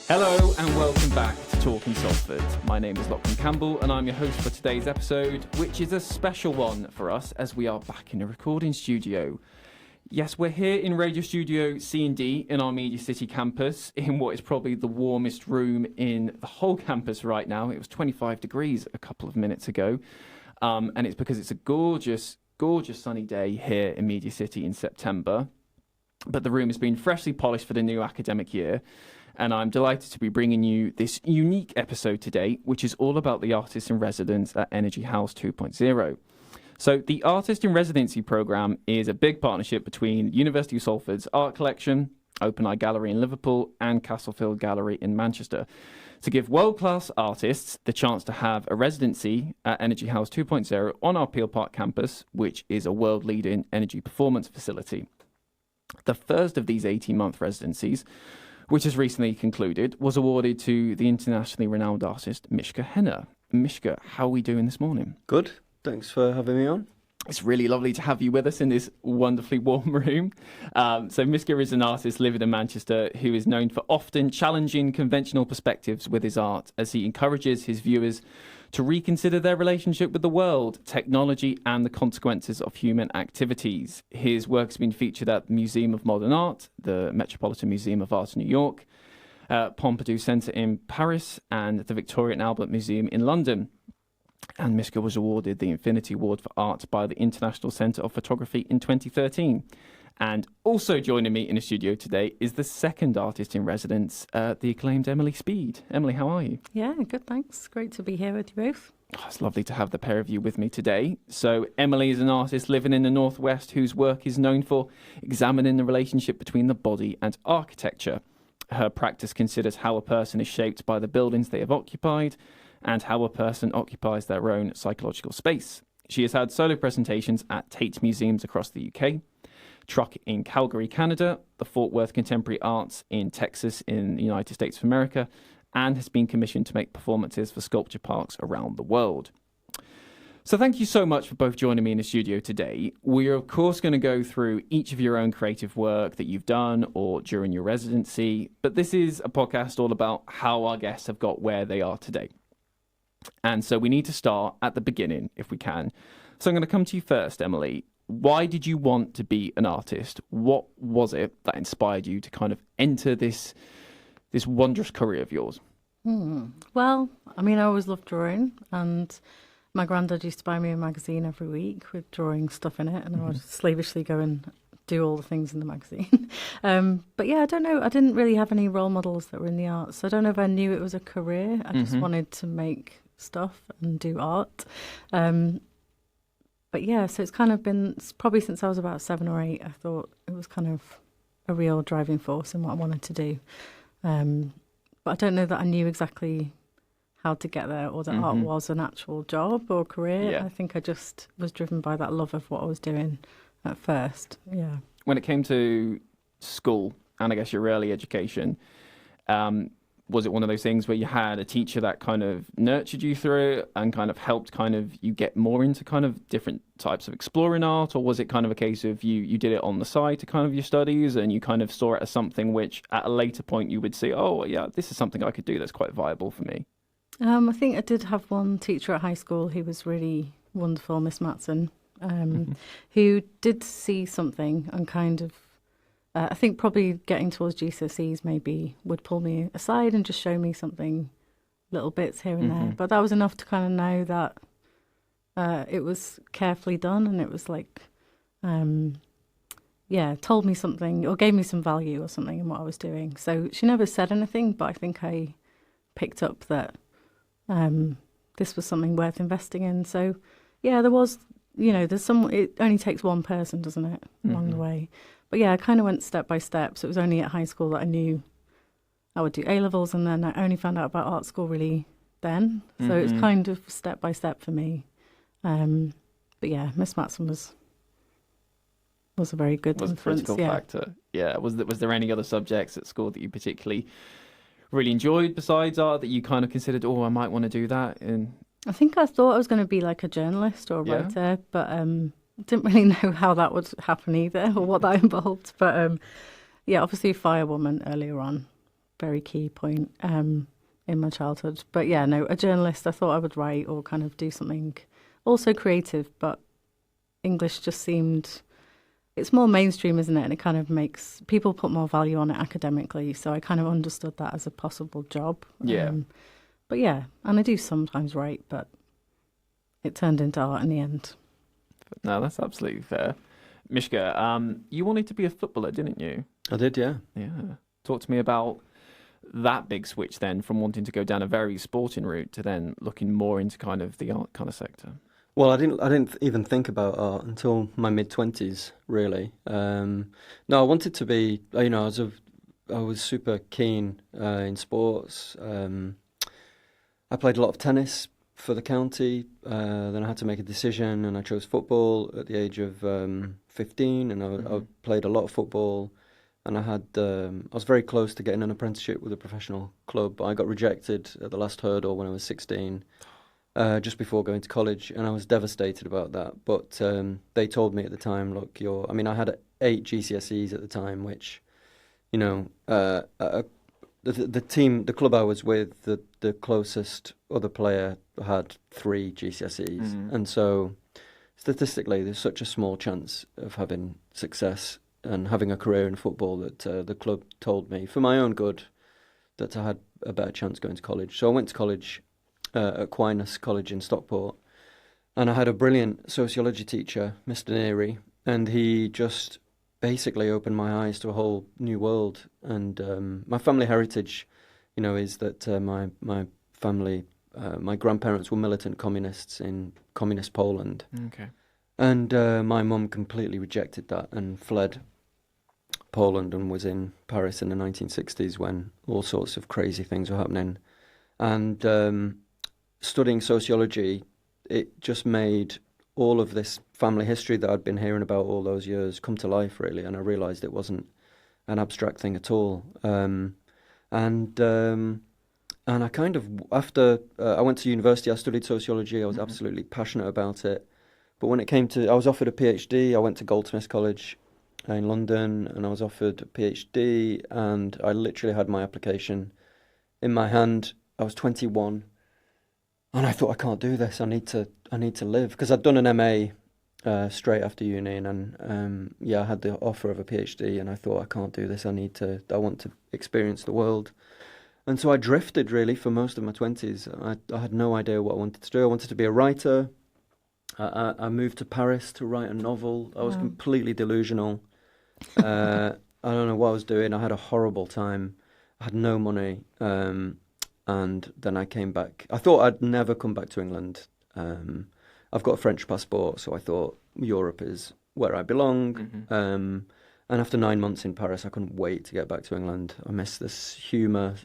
Hello and welcome back to Talking Salford. My name is Lachlan Campbell and I'm your host for today's episode, which is a special one for us as we are back in a recording studio. Yes, we're here in Radio Studio C&D in our MediaCity campus in what is probably the warmest room in the whole campus right now. It was 25 degrees a couple of minutes ago, and it's because it's a gorgeous, gorgeous sunny day here in MediaCity in September. But the room has been freshly polished for the new academic year. And I'm delighted to be bringing you this unique episode today, which is all about the artists in residence at Energy House 2.0. So the Artist in Residency programme is a big partnership between University of Salford's Art Collection, Open Eye Gallery in Liverpool and Castlefield Gallery in Manchester to give world-class artists the chance to have a residency at Energy House 2.0 on our Peel Park campus, which is a world-leading energy performance facility. The first of these 18-month residencies, which has recently concluded, was awarded to the internationally renowned artist Mishka Henner. Mishka, how are we doing this morning? Good. Thanks for having me on. It's really lovely to have you with us in this wonderfully warm room. So Mishka is an artist living in Manchester who is known for often challenging conventional perspectives with his art as he encourages his viewers to reconsider their relationship with the world, technology and the consequences of human activities. His work has been featured at the Museum of Modern Art, the Metropolitan Museum of Art in New York, Pompidou Centre in Paris and the Victoria and Albert Museum in London. And Mishka was awarded the Infinity Award for Art by the International Centre of Photography in 2013. And also joining me in the studio today is the second artist in residence, the acclaimed Emily Speed. Emily, how are you? Yeah, good, thanks. Great to be here with you both. Oh, it's lovely to have the pair of you with me today. So Emily is an artist living in the Northwest whose work is known for examining the relationship between the body and architecture. Her practice considers how a person is shaped by the buildings they have occupied and how a person occupies their own psychological space. She has had solo presentations at Tate Museums across the UK, Truck in Calgary, Canada, the Fort Worth Contemporary Arts in Texas in the United States of America, and has been commissioned to make performances for sculpture parks around the world. So thank you so much for both joining me in the studio today. We're of course going to go through each of your own creative work that you've done or during your residency, but this is a podcast all about how our guests have got where they are today. And so we need to start at the beginning if we can. So I'm going to come to you first, Emily. Why did you want to be an artist? What was it that inspired you to kind of enter this wondrous career of yours? Well, I mean, I always loved drawing, and my granddad used to buy me a magazine every week with drawing stuff in it, and I would slavishly go and do all the things in the magazine. But yeah, I don't know. I didn't really have any role models that were in the arts, so I don't know if I knew it was a career. I just wanted to make stuff and do art. But yeah, so it's kind of been probably since I was about 7 or 8, I thought it was kind of a real driving force in what I wanted to do. But I don't know that I knew exactly how to get there or that art was an actual job or career. Yeah. I think I just was driven by that love of what I was doing at first. Yeah. When it came to school and I guess your early education, was it one of those things where you had a teacher that kind of nurtured you through it and kind of helped kind of you get more into kind of different types of exploring art? Or was it kind of a case of you did it on the side to kind of your studies and you kind of saw it as something which at a later point you would say, oh, yeah, this is something I could do that's quite viable for me? I think I did have one teacher at high school who was really wonderful, Miss Matson, who did see something and kind of I think probably getting towards GCSEs maybe would pull me aside and just show me something, little bits here and there. But that was enough to kind of know that it was carefully done and it was like, told me something or gave me some value or something in what I was doing. So she never said anything, but I think I picked up that this was something worth investing in. So yeah, there was, it only takes one person, doesn't it, along the way. But yeah, I kind of went step by step. So it was only at high school that I knew I would do A-levels, and then I only found out about art school really then. So it's kind of step by step for me. But yeah, Miss Matson was a very good influence. Was a critical factor. Yeah. Was there any other subjects at school that you particularly really enjoyed besides art that you kind of considered, I might want to do that? I think I thought I was going to be like a journalist or a writer, but didn't really know how that would happen either or what that involved. But obviously firewoman earlier on, very key point in my childhood. But yeah, no, a journalist, I thought I would write or kind of do something also creative, but English just seemed, it's more mainstream, isn't it? And it kind of makes people put more value on it academically. So I kind of understood that as a possible job. Yeah. But yeah, and I do sometimes write, but it turned into art in the end. No, that's absolutely fair. Mishka, you wanted to be a footballer, didn't you? I did, yeah. Yeah. Talk to me about that big switch then from wanting to go down a very sporting route to then looking more into kind of the art kind of sector. Well, I didn't even think about art until my mid-20s, really. No, I wanted to be, I was super keen in sports. I played a lot of tennis for the county. Then I had to make a decision, and I chose football at the age of 15, and I played a lot of football. And I was very close to getting an apprenticeship with a professional club, but I got rejected at the last hurdle when I was 16, just before going to college, and I was devastated about that. But they told me at the time, look, I had 8 GCSEs at the time, which, the club I was with, the closest other player had 3 GCSEs, and so statistically, there's such a small chance of having success and having a career in football that the club told me, for my own good, that I had a better chance going to college. So I went to college at Aquinas College in Stockport, and I had a brilliant sociology teacher, Mr. Neary, and he just basically opened my eyes to a whole new world. And my family heritage, is that my family, my grandparents were militant communists in communist Poland. Okay. And my mum completely rejected that and fled Poland and was in Paris in the 1960s when all sorts of crazy things were happening. And studying sociology, it just made all of this family history that I'd been hearing about all those years come to life, really. And I realised it wasn't an abstract thing at all. And I kind of, after I went to university, I studied sociology. I was absolutely passionate about it. But when it came to, I was offered a PhD. I went to Goldsmiths College in London, and I was offered a PhD, and I literally had my application in my hand. I was 21, and I thought, I can't do this. I need to live, because I'd done an MA straight after uni, and I had the offer of a PhD, and I thought, I can't do this. I want to experience the world. And so I drifted, really, for most of my 20s. I had no idea what I wanted to do. I wanted to be a writer. I moved to Paris to write a novel. I was completely delusional. I don't know what I was doing. I had a horrible time. I had no money. And then I came back. I thought I'd never come back to England. I've got a French passport, so I thought Europe is where I belong. And after 9 months in Paris, I couldn't wait to get back to England. I missed this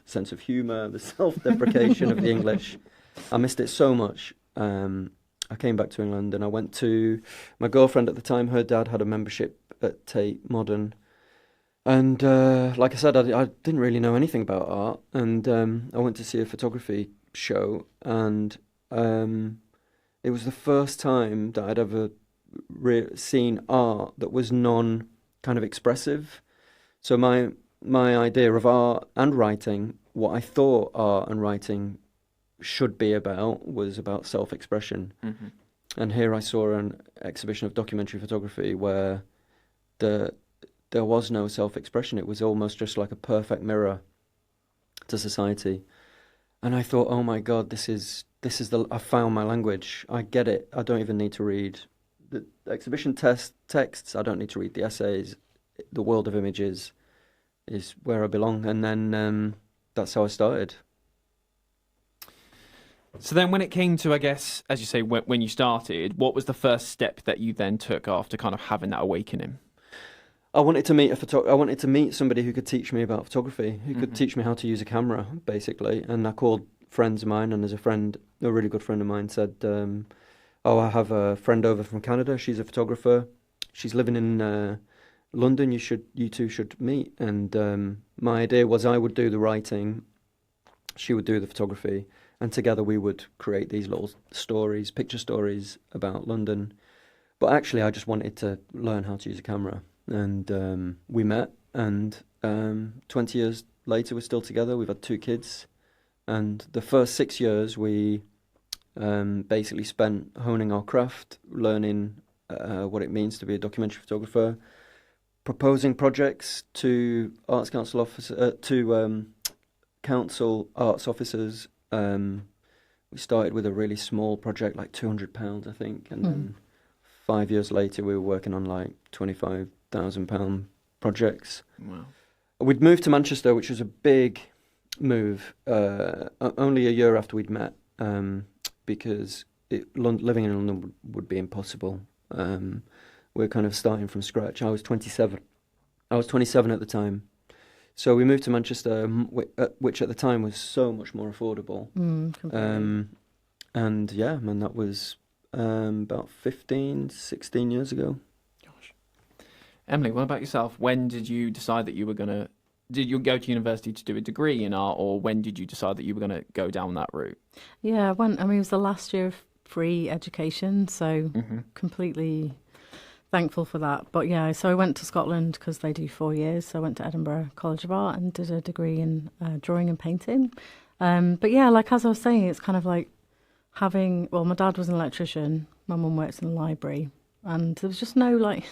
sense of humour, the self-deprecation of the English. I missed it so much. I came back to England, and I went to my girlfriend at the time. Her dad had a membership at Tate Modern. And like I said, I didn't really know anything about art. And I went to see a photography show, and it was the first time that I'd ever seen art that was kind of expressive. So my idea of art and writing, what I thought art and writing should be about, was about self-expression. And here I saw an exhibition of documentary photography where there was no self-expression. It was almost just like a perfect mirror to society. And I thought, oh my God, I found my language. I get it. I don't even need to read the exhibition texts. I don't need to read the essays. The world of images is where I belong. And then that's how I started. So then when it came to, I guess, as you say, when you started, what was the first step that you then took after kind of having that awakening? I wanted to meet somebody who could teach me about photography, who could teach me how to use a camera, basically. And I called friends of mine, and a really good friend of mine said, I have a friend over from Canada. She's a photographer. She's living in London. You two should meet. And my idea was I would do the writing, she would do the photography, and together we would create these little stories, picture stories about London. But actually, I just wanted to learn how to use a camera. And we met, and 20 years later, we're still together. We've had 2 kids. And the first 6 years, we basically spent honing our craft, learning what it means to be a documentary photographer, proposing projects to arts council council arts officers. We started with a really small project, like £200, I think, and then 5 years later, we were working on like £25,000 projects. Wow. We'd moved to Manchester, which was a big move, only a year after we'd met, because living in London would be impossible. We're kind of starting from scratch. I was 27. I was 27 at the time. So we moved to Manchester, which at the time was so much more affordable. And yeah, man, that was about 16 years ago. Gosh. Emily, what about yourself? When did you decide that you were going to... Did you go to university to do a degree in art, or when did you decide that you were going to go down that route? Yeah, I went. I mean, it was the last year of free education, so completely thankful for that. But yeah, so I went to Scotland because they do 4 years. So I went to Edinburgh College of Art and did a degree in drawing and painting. But yeah, like as I was saying, it's kind of like having... Well, my dad was an electrician. My mum works in the library. And there was just no like...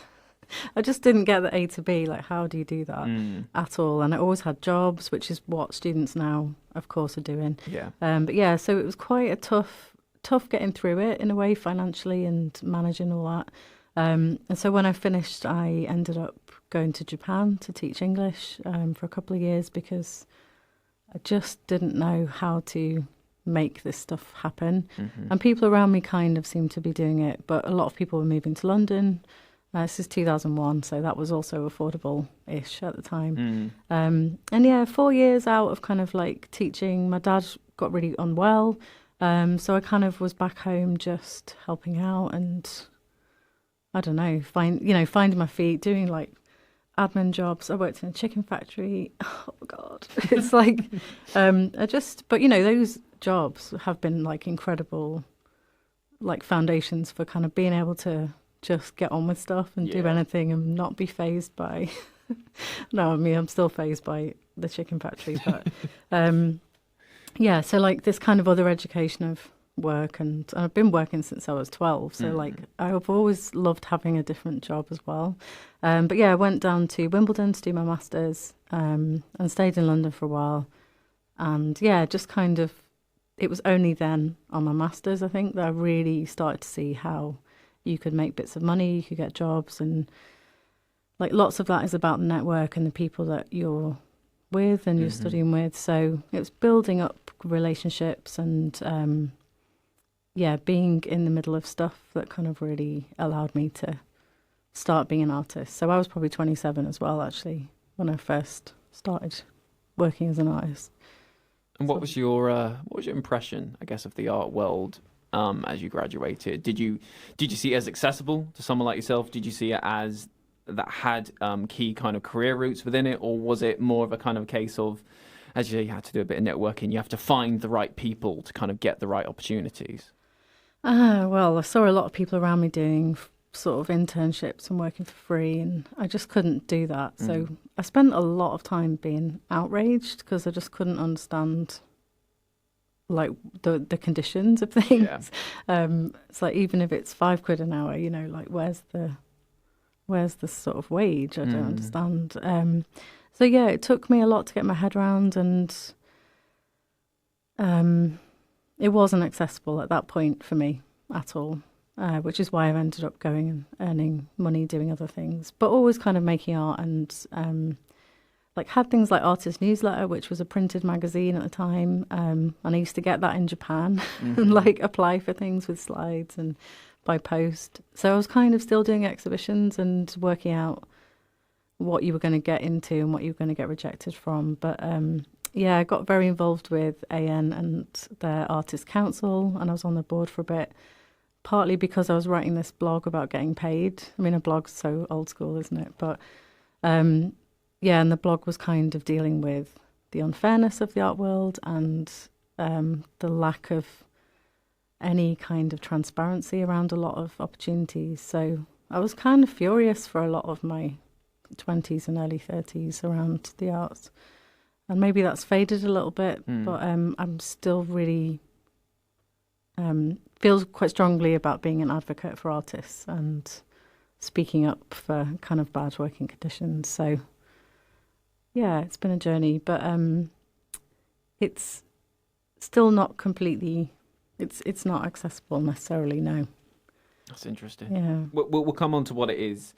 I just didn't get the A to B. Like, how do you do that at all? And I always had jobs, which is what students now, of course, are doing. Yeah. But yeah, so it was quite a tough getting through it in a way, financially and managing all that. And so when I finished, I ended up going to Japan to teach English for a couple of years because I just didn't know how to make this stuff happen. And people around me kind of seemed to be doing it, but a lot of people were moving to London. This is 2001, so that was also affordable-ish at the time. And yeah, 4 years out of kind of like teaching, my dad got really unwell. So I kind of was back home just helping out and, I don't know, finding my feet, doing like admin jobs. I worked in a chicken factory. Oh, God. It's like, but those jobs have been like incredible, like foundations for kind of being able to just get on with stuff and do anything and not be fazed by... No, I mean, I'm still fazed by the chicken factory, but yeah, so like this kind of other education of work, and I've been working since I was 12, so like I've always loved having a different job as well. But yeah, I went down to Wimbledon to do my masters and stayed in London for a while. And yeah, just kind of, it was only then on my masters, I think, that I really started to see how you could make bits of money, you could get jobs, and like lots of that is about the network and the people that you're with and you're studying with. So it was building up relationships and being in the middle of stuff that kind of really allowed me to start being an artist. So I was probably 27 as well, actually, when I first started working as an artist. And what was your impression, I guess, of the art world as you graduated? Did you see it as accessible to someone like yourself? Did you see it as that had key kind of career routes within it, or was it more of a kind of case of, as you say, you had to do a bit of networking, you have to find the right people to kind of get the right opportunities? Well, I saw a lot of people around me doing sort of internships and working for free, and I just couldn't do that. So I spent a lot of time being outraged because I just couldn't understand like the conditions of things. It's like, even if it's £5 an hour, like where's the sort of wage? I don't understand. So yeah, it took me a lot to get my head around, and it wasn't accessible at that point for me at all, which is why I've ended up going and earning money doing other things, but always kind of making art, and like had things like Artist Newsletter, which was a printed magazine at the time, and I used to get that in Japan and like apply for things with slides and by post. So I was kind of still doing exhibitions and working out what you were going to get into and what you were going to get rejected from. But yeah, I got very involved with AN and their Artist Council, and I was on the board for a bit, partly because I was writing this blog about getting paid. I mean, a blog's so old school, isn't it? But yeah, and the blog was kind of dealing with the unfairness of the art world and the lack of any kind of transparency around a lot of opportunities. So I was kind of furious for a lot of my 20s and early 30s around the arts. And maybe that's faded a little bit, but I'm still really feel quite strongly about being an advocate for artists and speaking up for kind of bad working conditions. So yeah, it's been a journey, but it's still not completely. It's not accessible necessarily. No. That's interesting. Yeah. We'll come on to what it is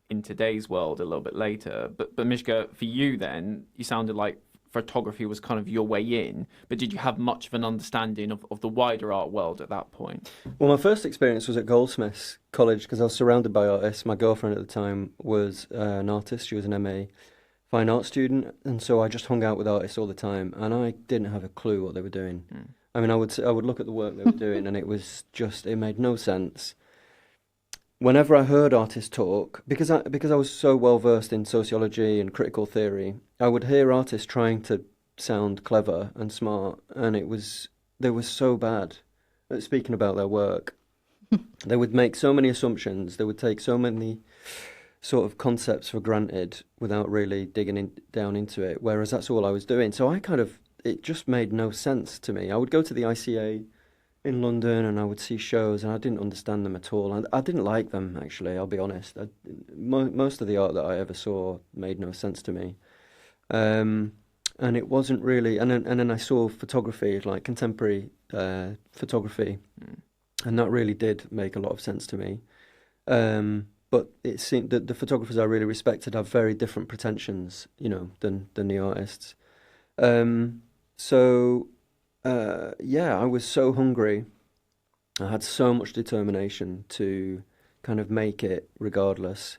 in today's world a little bit later. But Mishka, for you then, you sounded like photography was kind of your way in, but did you have much of an understanding of the wider art world at that point? Well, my first experience was at Goldsmiths College because I was surrounded by artists. My girlfriend at the time was an artist. She was an MA fine art student, and so I just hung out with artists all the time, and I didn't have a clue what they were doing. I mean, I would look at the work they were doing, and it made no sense. Whenever I heard artists talk, because I was so well versed in sociology and critical theory, I would hear artists trying to sound clever and smart, and they were so bad at speaking about their work. They would make so many assumptions. They would take so many sort of concepts for granted without really digging down into it. Whereas that's all I was doing. So it just made no sense to me. I would go to the ICA in London and I would see shows and I didn't understand them at all. I didn't like them, actually, I'll be honest. Most of the art that I ever saw made no sense to me. And it wasn't really... And then I saw photography, like contemporary photography, and that really did make a lot of sense to me. But it seemed that the photographers I really respected have very different pretensions, than the artists. I was so hungry. I had so much determination to kind of make it regardless.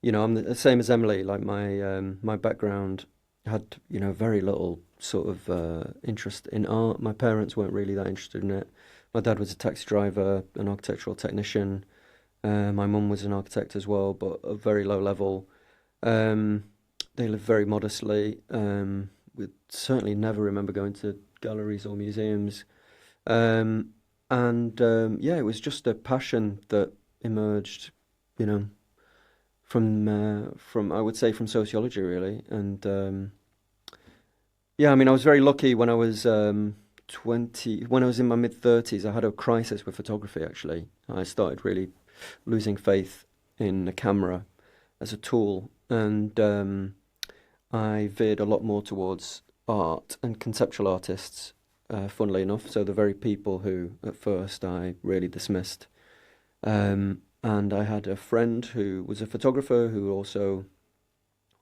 I'm the same as Emily. Like my background had, very little sort of interest in art. My parents weren't really that interested in it. My dad was a taxi driver, an architectural technician. My mum was an architect as well, but at a very low level. They lived very modestly. We certainly never remember going to galleries or museums. It was just a passion that emerged, from I would say from sociology really. And I was very lucky when I was 20, when I was in my mid-30s. I had a crisis with photography, actually. I started really losing faith in the camera as a tool, and I veered a lot more towards art and conceptual artists, funnily enough. So the very people who at first I really dismissed. And I had a friend who was a photographer who also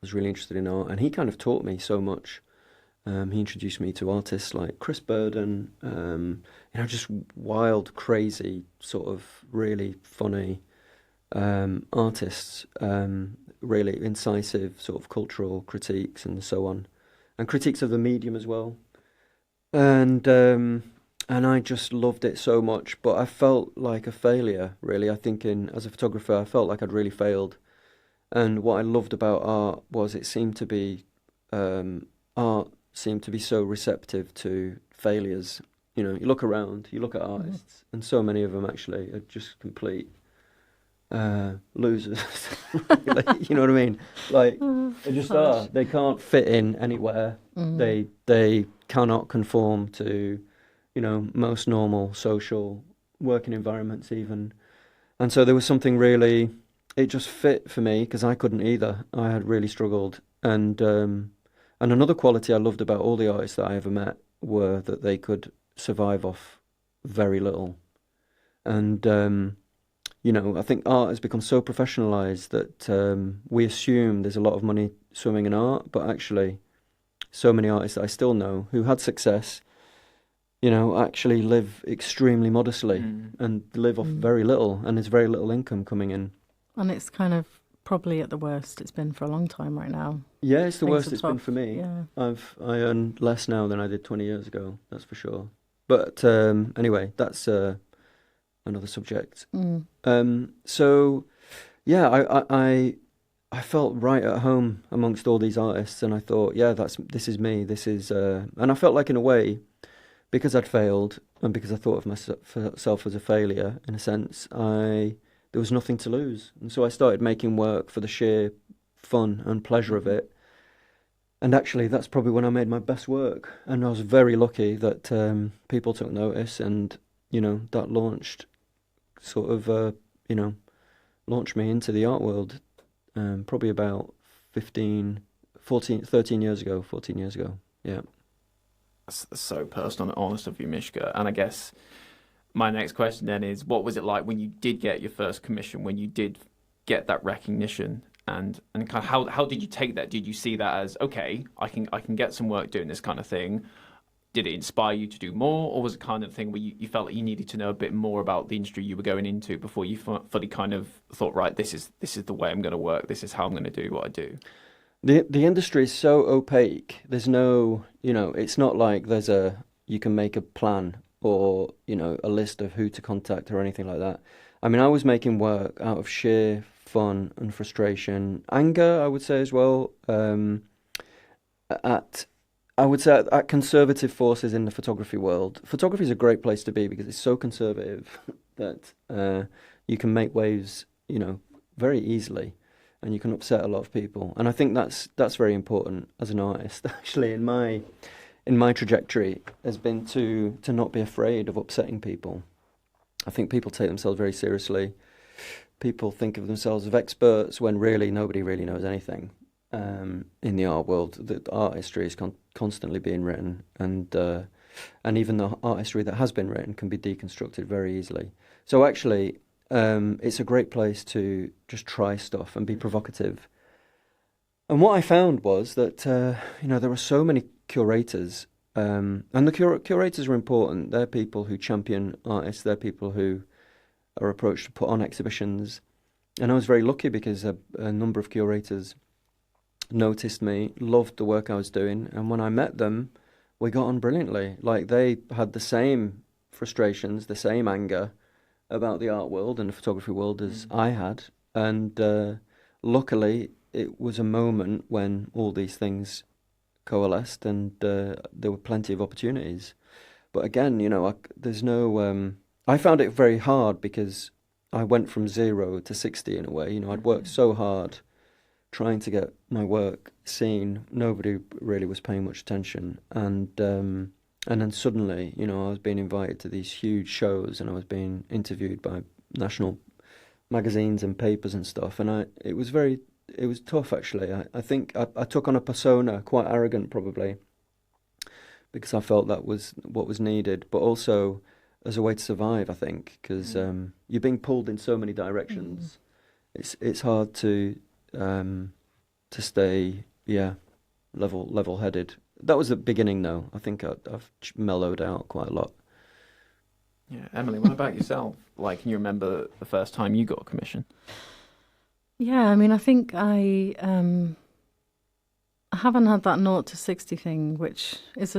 was really interested in art, and he kind of taught me so much. He introduced me to artists like Chris Burden, just wild, crazy, sort of really funny artists, really incisive sort of cultural critiques and so on, and critiques of the medium as well. And I just loved it so much, but I felt like a failure, really. I think as a photographer, I felt like I'd really failed. And what I loved about art was it seemed to be, art seemed to be so receptive to failures. You look around, you look at artists, and so many of them actually are just complete losers. Really, you know what I mean? Like, they just are. They can't fit in anywhere. They cannot conform to, most normal social working environments even. And so there was something really, it just fit for me because I couldn't either. I had really struggled. And another quality I loved about all the artists that I ever met were that they could survive off very little. And, I think art has become so professionalized that we assume there's a lot of money swimming in art, but actually so many artists that I still know who had success, actually live extremely modestly and live off very little, and there's very little income coming in. And it's kind of probably at the worst it's been for a long time right now. Yeah, it's the worst it's been for me. Yeah. I earn less now than I did 20 years ago, that's for sure. But anyway, that's another subject. I felt right at home amongst all these artists, and I thought, this is me. This is, and I felt like in a way, because I'd failed and because I thought of myself as a failure, in a sense, there was nothing to lose. And so I started making work for the sheer fun and pleasure of it. And actually, that's probably when I made my best work. And I was very lucky that people took notice, and, you know, that launched sort of, you know, launched me into the art world probably about 13 years ago, 14 years ago. Yeah. That's so personal and honest of you, Mishka. And I guess my next question then is, what was it like when you did get your first commission, when you did get that recognition? And kind of how did you take that? Did you see that as, okay, I can get some work doing this kind of thing? Did it inspire you to do more, or was it kind of thing where you felt like you needed to know a bit more about the industry you were going into before you fully kind of thought, right, this is the way I'm going to work, this is how I'm going to do what I do? The industry is so opaque. There's no, you know, it's not like you can make a plan or, you know, a list of who to contact or anything like that. I mean, I was making work out of sheer fun and frustration, anger, I would say as well, at conservative forces in the photography world. Photography is a great place to be because it's so conservative that you can make waves, you know, very easily, and you can upset a lot of people. And I think that's very important as an artist. Actually, in my trajectory, has been to not be afraid of upsetting people. I think people take themselves very seriously. People think of themselves as experts when really nobody really knows anything. In the art world, the art history is constantly being written, and even the art history that has been written can be deconstructed very easily. So actually, it's a great place to just try stuff and be provocative. And what I found was that you know, there were so many curators, and the curators are important. They're people who champion artists. They're people who are approached to put on exhibitions. And I was very lucky because a number of curators noticed me, loved the work I was doing, and when I met them, we got on brilliantly. Like, they had the same frustrations, the same anger about the art world and the photography world as I had, and luckily it was a moment when all these things coalesced, and there were plenty of opportunities. But again, you know, there's no... I found it very hard because I went from 0 to 60 in a way. You know, I'd worked so hard trying to get my work seen. Nobody really was paying much attention, and then suddenly, you know, I was being invited to these huge shows, and I was being interviewed by national magazines and papers and stuff, and it was tough actually. I think I took on a persona, quite arrogant probably, because I felt that was what was needed, but also as a way to survive, I think, because you're being pulled in so many directions. It's hard to stay, level-headed. That was the beginning, though. I think I've mellowed out quite a lot. Yeah, Emily, what about yourself? Like, can you remember the first time you got a commission? Yeah, I mean, I think I haven't had that 0 to 60 thing, which is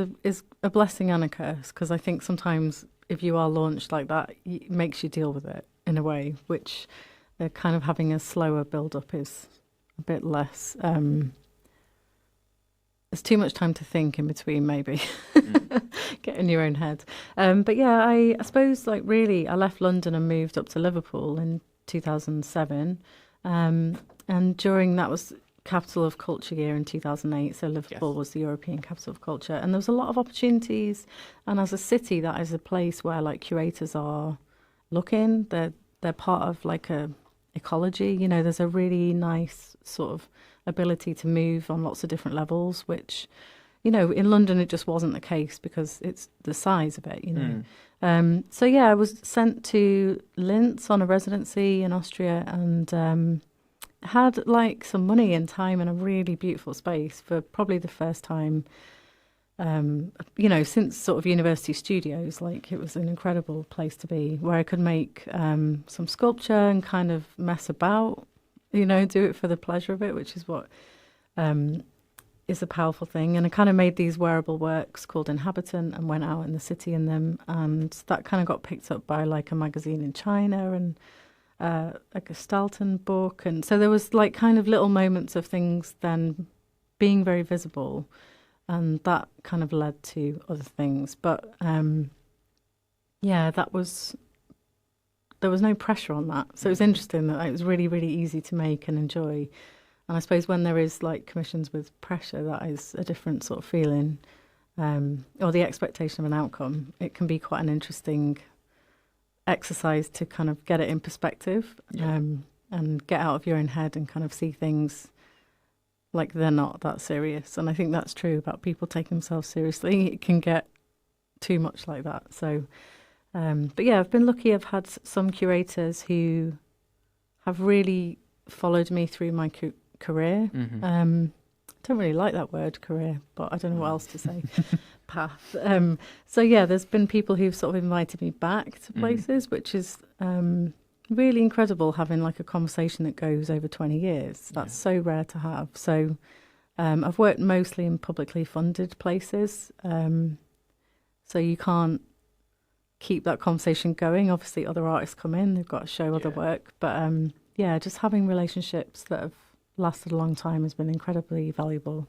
a blessing and a curse, because I think sometimes if you are launched like that, it makes you deal with it in a way, which kind of having a slower build-up is a bit less. There's too much time to think in between, maybe. Get in your own head. But yeah, I suppose, like, really, I left London and moved up to Liverpool in 2007. And during that was Capital of Culture year in 2008. So Liverpool was the European Capital of Culture. And there was a lot of opportunities. And as a city, that is a place where, like, curators are looking. They're part of, like, a ecology. You know, there's a really nice sort of ability to move on lots of different levels, which, you know, in London it just wasn't the case because it's the size of it, you know. So yeah, I was sent to Linz on a residency in Austria, and had like some money and time in a really beautiful space for probably the first time, you know, since sort of university studios. Like, it was an incredible place to be, where I could make some sculpture and kind of mess about, you know, do it for the pleasure of it, which is what is a powerful thing. And I kind of made these wearable works called Inhabitant and went out in the city in them, and that kind of got picked up by like a magazine in China and a Gestalten book. And so there was like kind of little moments of things then being very visible, and that kind of led to other things. But yeah, there was no pressure on that. So it was interesting that it was really, really easy to make and enjoy. And I suppose when there is like commissions with pressure, that is a different sort of feeling, or the expectation of an outcome. It can be quite an interesting exercise to kind of get it in perspective, and get out of your own head and kind of see things like they're not that serious. And I think that's true about people taking themselves seriously. It can get too much like that. So, but yeah, I've been lucky. I've had some curators who have really followed me through my career. Don't really like that word, career, but I don't know what else to say. Path. So yeah, there's been people who've sort of invited me back to places, which is really incredible, having like a conversation that goes over 20 years. That's so rare to have. So I've worked mostly in publicly funded places. So you can't keep that conversation going. Obviously other artists come in, they've got to show other work. But yeah, just having relationships that have lasted a long time has been incredibly valuable.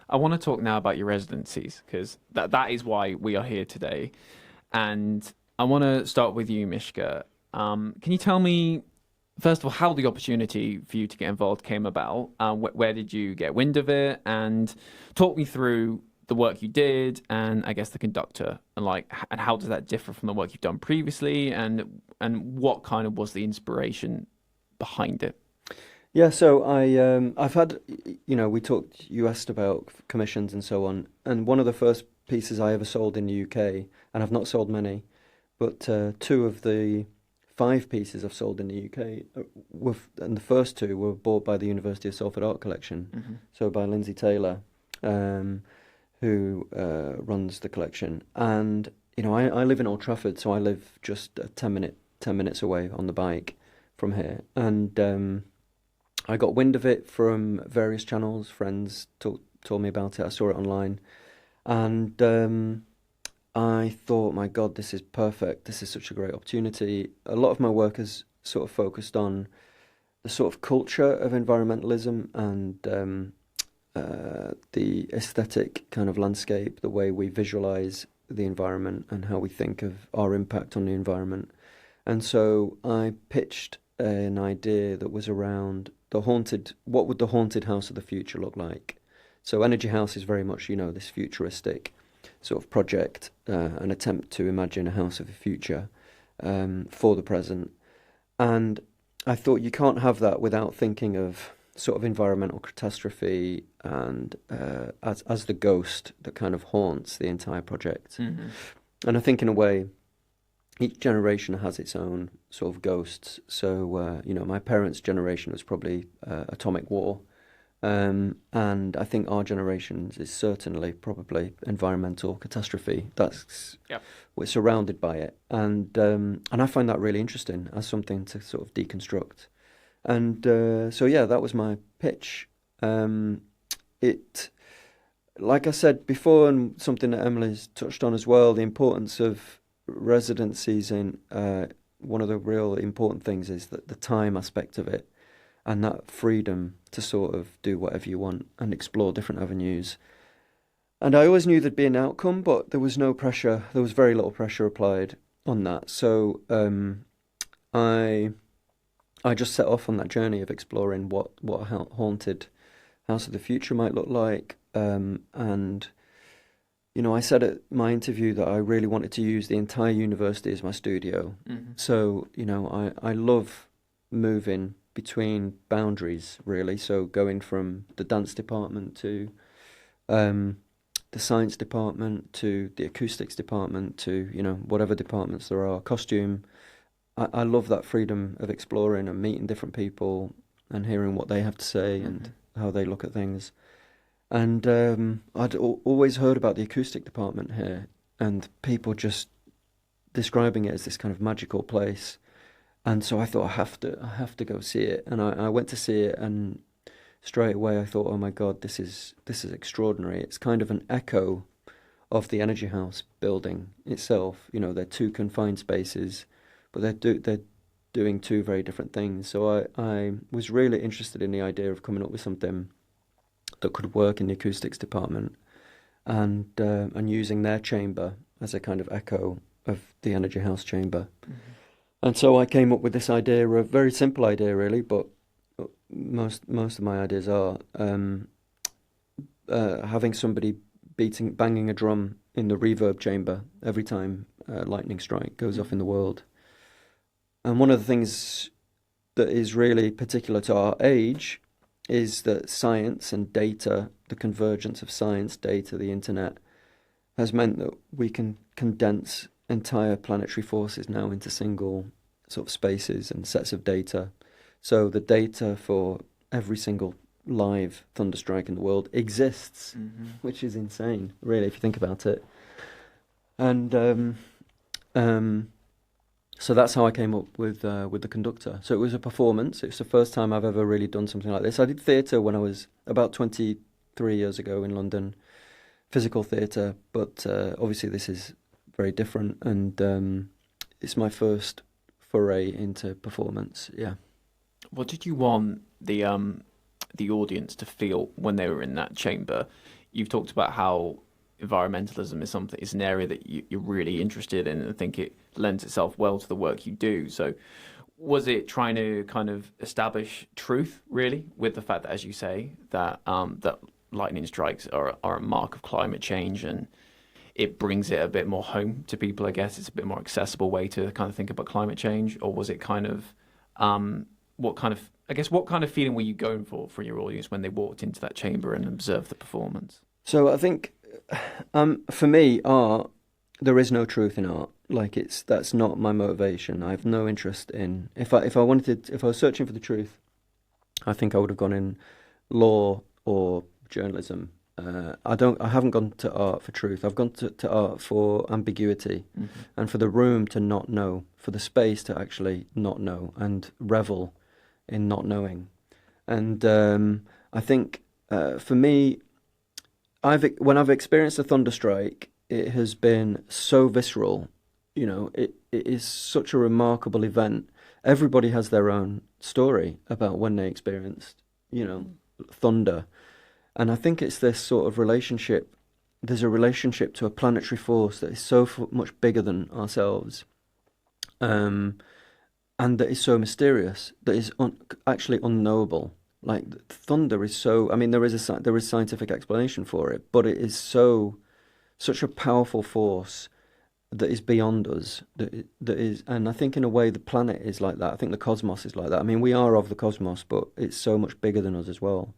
I want to talk now about your residencies, because that is why we are here today. And I want to start with you, Mishka. Can you tell me, first of all, how the opportunity for you to get involved came about? Where did you get wind of it? And talk me through the work you did, and I guess the Conductor, and how does that differ from the work you've done previously, and what kind of was the inspiration behind it? Yeah, so I've had, you asked about commissions and so on, and one of the first pieces I ever sold in the UK, and I've not sold many, but 2 of the 5 pieces I've sold in the UK, and the first 2 were bought by the University of Salford Art Collection, so by Lindsay Taylor, who runs the collection. And, I live in Old Trafford, so I live just 10 minutes away on the bike from here, and I got wind of it from various channels. Friends told me about it. I saw it online, and I thought, my God, this is perfect. This is such a great opportunity. A lot of my work is sort of focused on the sort of culture of environmentalism and the aesthetic kind of landscape, the way we visualize the environment and how we think of our impact on the environment. And so I pitched an idea that was around what would the haunted house of the future look like? So Energy House is very much, this futuristic sort of project, an attempt to imagine a house of the future for the present. And I thought you can't have that without thinking of sort of environmental catastrophe and as the ghost that kind of haunts the entire project. And I think in a way, each generation has its own sort of ghosts. So, my parents' generation was probably atomic war. And I think our generation's is certainly probably environmental catastrophe. We're surrounded by it. And I find that really interesting as something to sort of deconstruct. And that was my pitch. Like I said before, and something that Emily's touched on as well, the importance of residencies in one of the real important things is that the time aspect of it, and that freedom to sort of do whatever you want and explore different avenues. And I always knew there'd be an outcome, but there was no pressure. There was very little pressure applied on that. So I just set off on that journey of exploring what a haunted house of the future might look like. And I said at my interview that I really wanted to use the entire university as my studio. So, I love moving between boundaries, really. So going from the dance department to the science department to the acoustics department to, whatever departments there are, costume. I love that freedom of exploring and meeting different people and hearing what they have to say and how they look at things. And I'd always heard about the acoustic department here, and people just describing it as this kind of magical place. And so I thought I have to go see it. And I went to see it, and straight away I thought, oh my God, this is extraordinary. It's kind of an echo of the Energy House building itself. They're 2 confined spaces, but they're doing 2 very different things. So I was really interested in the idea of coming up with something that could work in the acoustics department, and using their chamber as a kind of echo of the Energy House chamber. And so I came up with this idea, a very simple idea really, but most of my ideas are having somebody banging a drum in the reverb chamber every time lightning strike goes off in the world. And one of the things that is really particular to our age is that science and data, the convergence of science, data, the internet, has meant that we can condense entire planetary forces now into single sort of spaces and sets of data. So the data for every single live thunderstrike in the world exists, which is insane, really, if you think about it. And so that's how I came up with the Conductor. So it was a performance. It was the first time I've ever really done something like this. I did theatre when I was about 23 years ago in London, physical theatre, but obviously this is very different, and it's my first foray into performance. Yeah. What did you want the audience to feel when they were in that chamber? You've talked about how environmentalism is an area that you're really interested in, and I think it lends itself well to the work you do. So was it trying to kind of establish truth, really, with the fact that, as you say, that that lightning strikes are a mark of climate change, and it brings it a bit more home to people, I guess? It's a bit more accessible way to kind of think about climate change? Or was it kind of, what kind of feeling were you going for your audience when they walked into that chamber and observed the performance? So I think, for me, art, there is no truth in art. Like, that's not my motivation. I have no interest in, if I was searching for the truth, I think I would have gone in law or journalism. I haven't gone to art for truth. I've gone to art for ambiguity, and for the room to not know, for the space to actually not know and revel in not knowing. And I think for me, when I've experienced a thunderstrike, it has been so visceral. You know, it is such a remarkable event. Everybody has their own story about when they experienced, thunder. And I think it's this sort of relationship. There's a relationship to a planetary force that is so much bigger than ourselves, and that is so mysterious, that is actually unknowable. Like, thunder is so. I mean, there is scientific explanation for it, but it is such a powerful force that is beyond us. That is, and I think in a way the planet is like that. I think the cosmos is like that. I mean, we are of the cosmos, but it's so much bigger than us as well.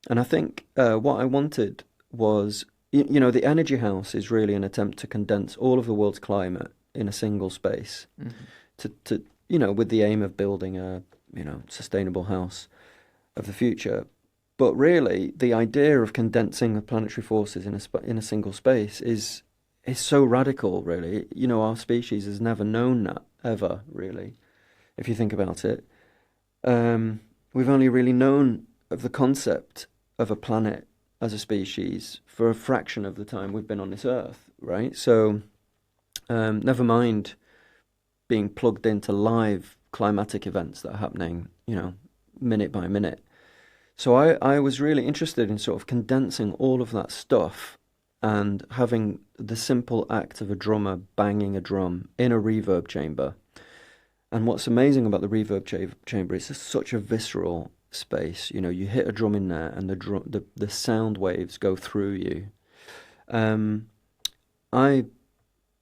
And I think what I wanted was, the energy house is really an attempt to condense all of the world's climate in a single space, to with the aim of building a sustainable house of the future. But really, the idea of condensing the planetary forces in a single space is so radical. Really, our species has never known that ever. Really, if you think about it, we've only really known of the concept of a planet as a species for a fraction of the time we've been on this earth, right? So never mind being plugged into live climatic events that are happening, minute by minute. So I was really interested in sort of condensing all of that stuff and having the simple act of a drummer banging a drum in a reverb chamber. And what's amazing about the reverb chamber is it's such a visceral space. You hit a drum in there, and the sound waves go through you. I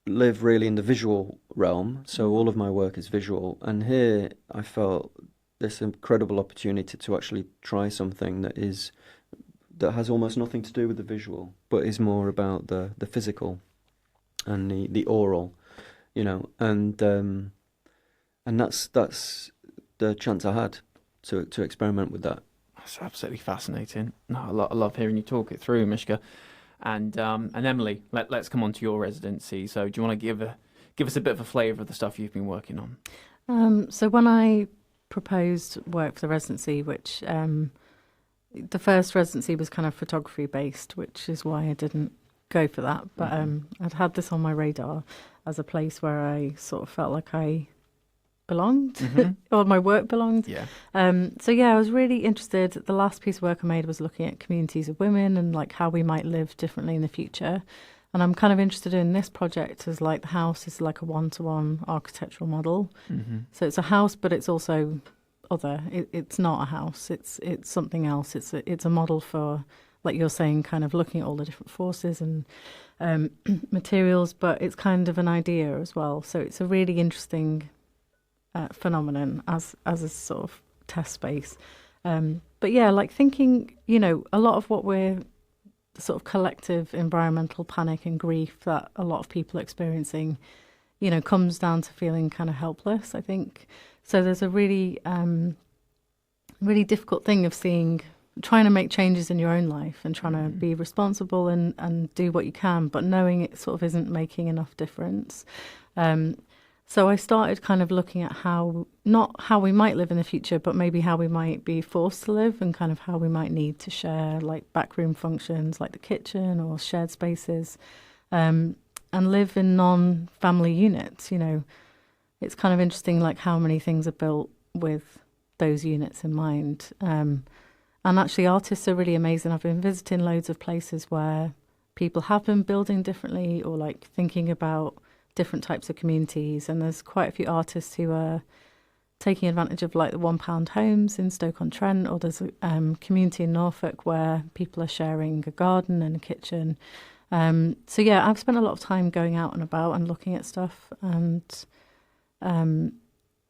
live really in the visual realm, so all of my work is visual. And here I felt this incredible opportunity to actually try something that has almost nothing to do with the visual, but is more about the physical and the oral, and that's the chance I had to experiment with that. That's absolutely fascinating. No, I love hearing you talk it through, Mishka. And Emily, let's come on to your residency. So do you want to give us a bit of a flavour of the stuff you've been working on? So when I proposed work for the residency, which the first residency was kind of photography based, which is why I didn't go for that. But I'd had this on my radar as a place where I sort of felt like I belonged, or my work belonged. Yeah. So I was really interested. The last piece of work I made was looking at communities of women and like how we might live differently in the future. And I'm kind of interested in this project as like the house is like a one-to-one architectural model. So it's a house, but it's also other. It's not a house. It's something else. It's a model for, like you're saying, kind of looking at all the different forces and materials, but it's kind of an idea as well. So it's a really interesting phenomenon as a sort of test space. But yeah, like thinking, a lot of what we're sort of collective environmental panic and grief that a lot of people are experiencing, comes down to feeling kind of helpless, I think. So there's a really, really difficult thing of trying to make changes in your own life and trying to be responsible and do what you can, but knowing it sort of isn't making enough difference. So I started kind of looking at not how we might live in the future, but maybe how we might be forced to live and kind of how we might need to share like backroom functions like the kitchen or shared spaces, and live in non-family units. It's kind of interesting like how many things are built with those units in mind. And actually artists are really amazing. I've been visiting loads of places where people have been building differently or like thinking about different types of communities, and there's quite a few artists who are taking advantage of like the £1 homes in Stoke-on-Trent, or there's a community in Norfolk where people are sharing a garden and a kitchen. So yeah, I've spent a lot of time going out and about and looking at stuff and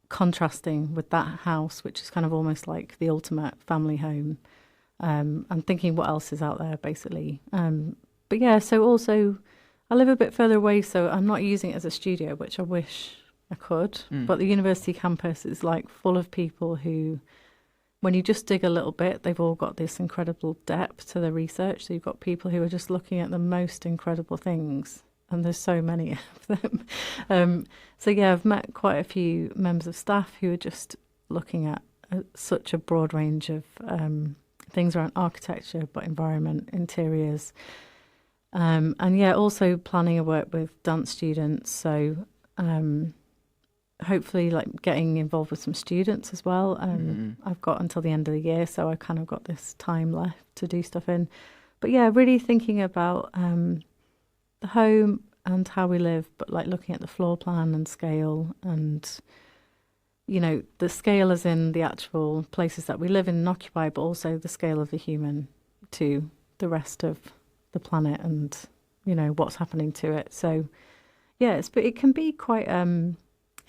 contrasting with that house, which is kind of almost like the ultimate family home, and thinking what else is out there basically. But yeah, so also I live a bit further away, so I'm not using it as a studio, which I wish I could. But the university campus is like full of people who, when you just dig a little bit, they've all got this incredible depth to their research. So you've got people who are just looking at the most incredible things, and there's so many of them. So yeah, I've met quite a few members of staff who are just looking at such a broad range of things around architecture, but environment, interiors. And yeah, also planning a work with dance students. So hopefully like getting involved with some students as well. I've got until the end of the year, so I kind of got this time left to do stuff in. But yeah, really thinking about the home and how we live, but like looking at the floor plan and scale and, the scale as in the actual places that we live in and occupy, but also the scale of the human to the rest of the planet and what's happening to it. So yeah, but it can be quite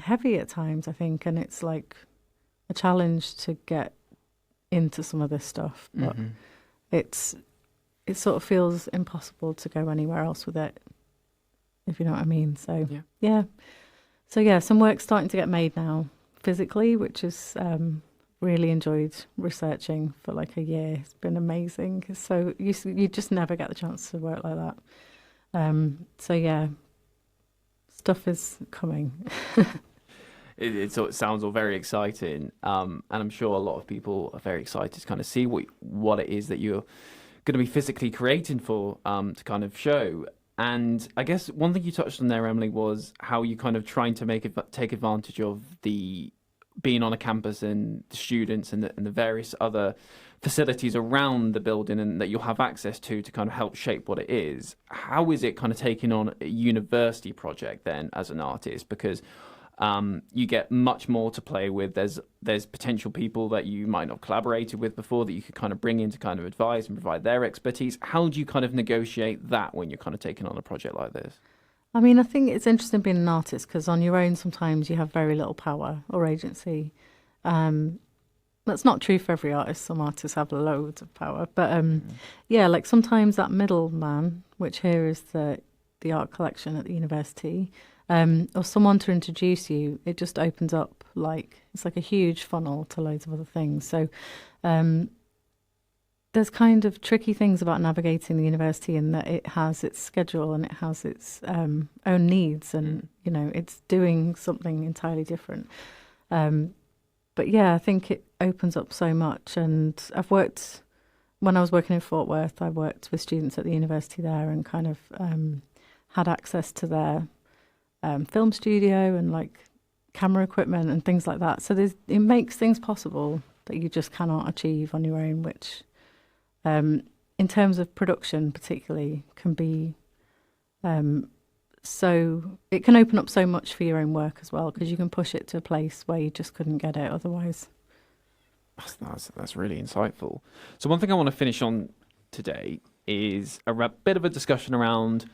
heavy at times, I think, and it's like a challenge to get into some of this stuff, but it sort of feels impossible to go anywhere else with it, if you know what I mean. So yeah, some work's starting to get made now physically, which is really enjoyed researching for like a year. It's been amazing. So you just never get the chance to work like that. So yeah, stuff is coming. It sounds all very exciting, and I'm sure a lot of people are very excited to kind of see what it is that you're going to be physically creating for to kind of show. And I guess one thing you touched on there, Emily, was how you kind of trying to take advantage of the being on a campus and the students and the various other facilities around the building and that you'll have access to kind of help shape what it is. How is it kind of taking on a university project then as an artist? Because you get much more to play with. There's potential people that you might not have collaborated with before that you could kind of bring in to kind of advise and provide their expertise. How do you kind of negotiate that when you're kind of taking on a project like this? I mean, I think it's interesting being an artist because on your own, sometimes you have very little power or agency. That's not true for every artist. Some artists have loads of power. But yeah, like sometimes that middleman, which here is the art collection at the university, or someone to introduce you, it just opens up it's like a huge funnel to loads of other things. So there's kind of tricky things about navigating the university in that it has its schedule and it has its own needs and, it's doing something entirely different. But yeah, I think it opens up so much. And when I was working in Fort Worth, I worked with students at the university there and kind of had access to their film studio and like camera equipment and things like that. So it makes things possible that you just cannot achieve on your own, which in terms of production particularly can be so it can open up so much for your own work as well, because you can push it to a place where you just couldn't get it otherwise. That's really insightful. So one thing I want to finish on today is a bit of a discussion around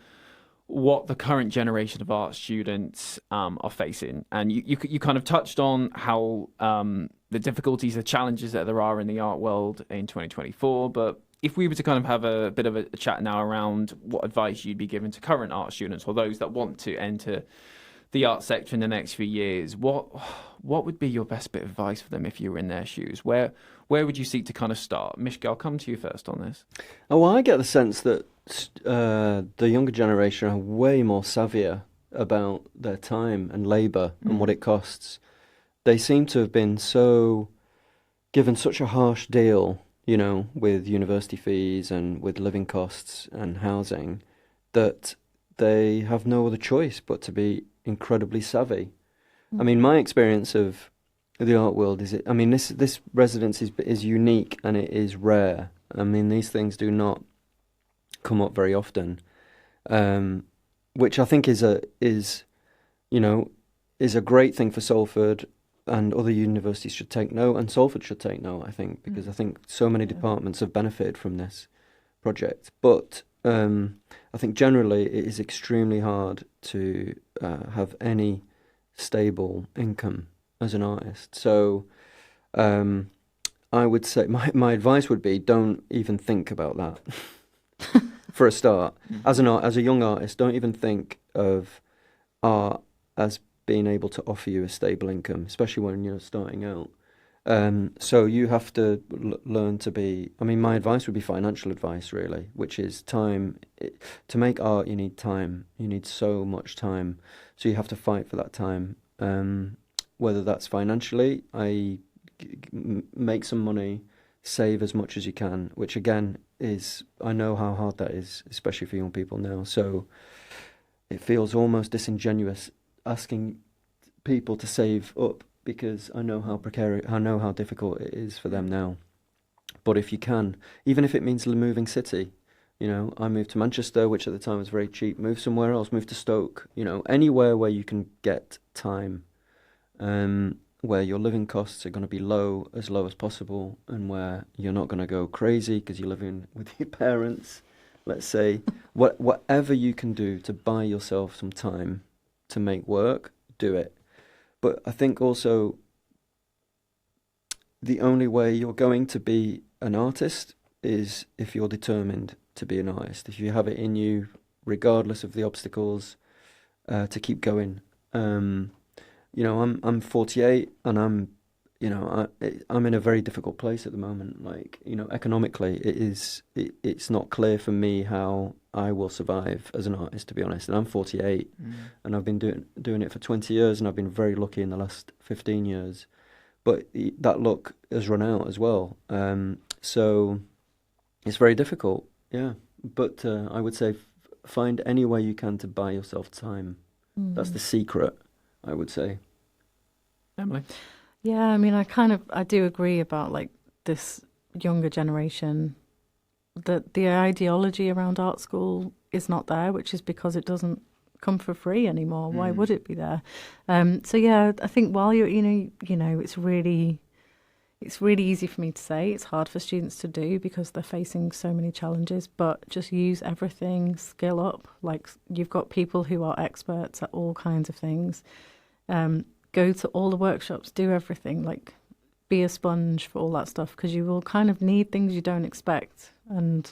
what the current generation of art students are facing. And you kind of touched on how the difficulties, the challenges that there are in the art world in 2024. But if we were to kind of have a bit of a chat now around what advice you'd be giving to current art students or those that want to enter the art sector in the next few years, what would be your best bit of advice for them if you were in their shoes? Where would you seek to kind of start? Mishka, I'll come to you first on this. Oh, well, I get the sense that the younger generation are way more savvier about their time and labour and what it costs. They seem to have been given such a harsh deal, you know, with university fees and with living costs and housing, that they have no other choice but to be incredibly savvy. I mean, my experience of the art world is, this residence is unique and it is rare. I mean, these things do not come up very often, which I think is a great thing for Salford, and other universities should take note, and Salford should take note, I think, because I think so many departments have benefited from this project. But I think generally it is extremely hard to have any stable income as an artist. So I would say my advice would be, don't even think about that. For a start, as a young artist, don't even think of art as being able to offer you a stable income, especially when you're starting out. So you have to learn to be. I mean, my advice would be financial advice, really, which is time. To make art, you need time. You need so much time. So you have to fight for that time. Whether that's financially, make some money, save as much as you can, which again I know how hard that is, especially for young people now. So it feels almost disingenuous asking people to save up, because I know how precarious, I know how difficult it is for them now. But if you can, even if it means moving city, you know, I moved to Manchester, which at the time was very cheap, move somewhere else, move to Stoke, you know, anywhere where you can get time, where your living costs are going to be low as possible, and where you're not going to go crazy because you're living with your parents, let's say. Whatever you can do to buy yourself some time to make work, do it. But I think also the only way you're going to be an artist is if you're determined to be an artist, if you have it in you, regardless of the obstacles, to keep going. You know, I'm 48, and I'm in a very difficult place at the moment. Like, you know, economically, it's not clear for me how I will survive as an artist, to be honest. And I'm 48, and I've been doing it for 20 years, and I've been very lucky in the last 15 years. But that luck has run out as well. So it's very difficult, yeah. But I would say find any way you can to buy yourself time. That's the secret, I would say. Emily? Yeah, I mean, I do agree about like this younger generation, that the ideology around art school is not there, which is because it doesn't come for free anymore. Why would it be there? So yeah, I think while you're, you know, it's really easy for me to say. It's hard for students to do because they're facing so many challenges, but just use everything, skill up. Like, you've got people who are experts at all kinds of things. Go to all the workshops, do everything, like be a sponge for all that stuff, because you will kind of need things you don't expect. And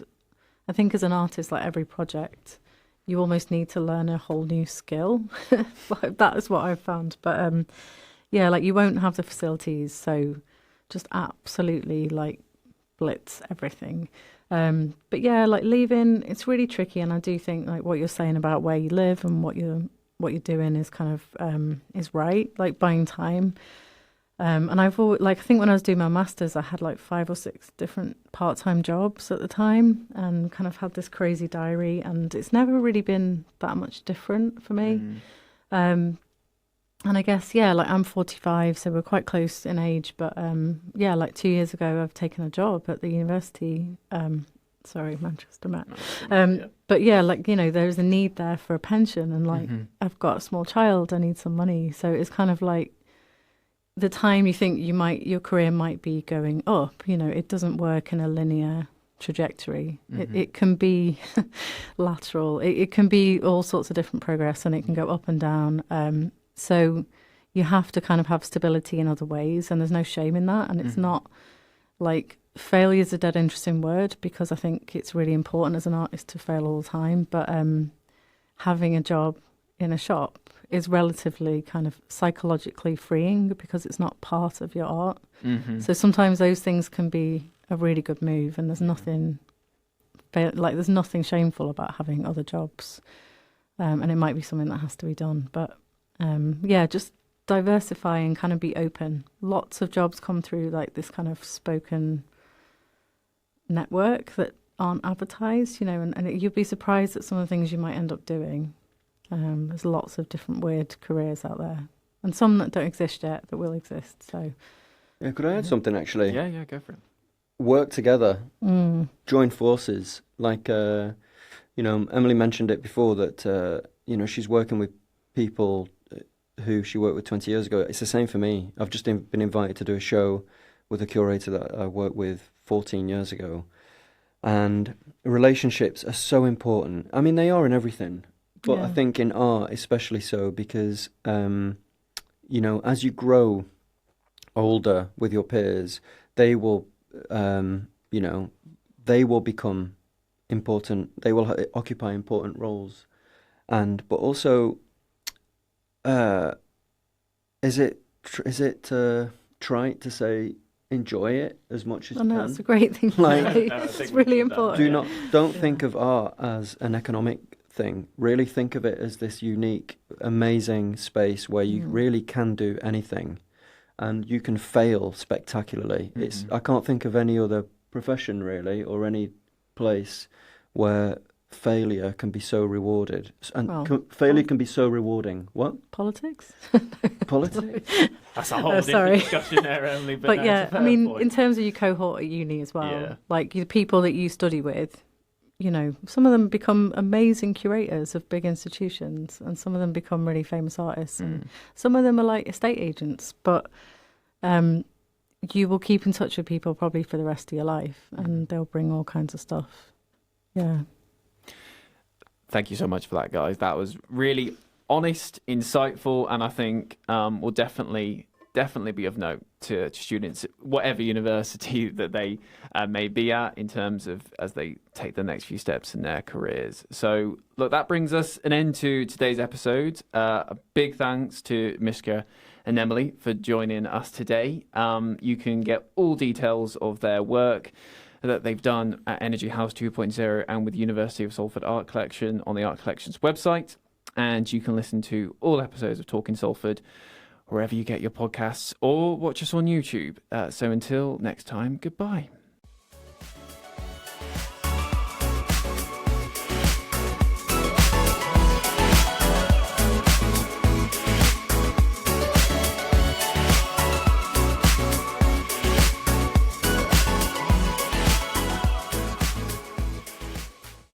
I think as an artist, like every project, you almost need to learn a whole new skill. That is what I've found. But yeah, like you won't have the facilities, so just absolutely like blitz everything. But yeah, like leaving, it's really tricky. And I do think like what you're saying about where you live and what you're doing is kind of is right, like buying time. And I've always, like, I think when I was doing my master's, I had like 5 or 6 different part-time jobs at the time, and kind of had this crazy diary, and it's never really been that much different for me. And I guess, yeah, like I'm 45, so we're quite close in age, but yeah, like 2 years ago, I've taken a job at the university. Sorry, Manchester Met. But yeah, like, you know, there's a need there for a pension, and like I've got a small child, I need some money. So it's kind of like, the time you think your career might be going up, it doesn't work in a linear trajectory. It can be lateral. It can be all sorts of different progress, and it can go up and down. So you have to kind of have stability in other ways, and there's no shame in that. And it's not like failure is a dead interesting word, because I think it's really important as an artist to fail all the time. But having a job in a shop is relatively kind of psychologically freeing, because it's not part of your art. So sometimes those things can be a really good move, and there's nothing shameful about having other jobs, and it might be something that has to be done. But just diversify and kind of be open. Lots of jobs come through like this kind of spoken network that aren't advertised, and you'll be surprised at some of the things you might end up doing. There's lots of different weird careers out there, and some that don't exist yet that will exist. So, could I add something actually? Yeah, go for it. Work together, join forces. Like, Emily mentioned it before that, she's working with people who she worked with 20 years ago. It's the same for me. I've just been invited to do a show with a curator that I worked with 14 years ago. And relationships are so important. I mean, they are in everything. But I think in art, especially so, because, as you grow older with your peers, they will, they will become important. They will occupy important roles. But also, is it trite to say enjoy it as much as you can? That's a great thing to say. It's really important. Don't think of art as an economic thing. Really think of it as this unique, amazing space where you really can do anything, and you can fail spectacularly. I can't think of any other profession really, or any place where failure can be so rewarded, and failure can be so rewarding. What? Politics? Politics? That's a whole different discussion there, Emily. But I mean, in terms of your cohort at uni as well, like the people that you study with, some of them become amazing curators of big institutions, and some of them become really famous artists, and some of them are like estate agents. But you will keep in touch with people probably for the rest of your life, and they'll bring all kinds of stuff. Yeah. Thank you so much for that, guys. That was really honest, insightful, and I think will definitely be of note to students, whatever university that they may be at, in terms of as they take the next few steps in their careers. So, look, that brings us an end to today's episode. A big thanks to Mishka and Emily for joining us today. You can get all details of their work that they've done at Energy House 2.0 and with University of Salford Art Collection on the Art Collection's website. And you can listen to all episodes of Talking Salford wherever you get your podcasts, or watch us on YouTube. So until next time, goodbye.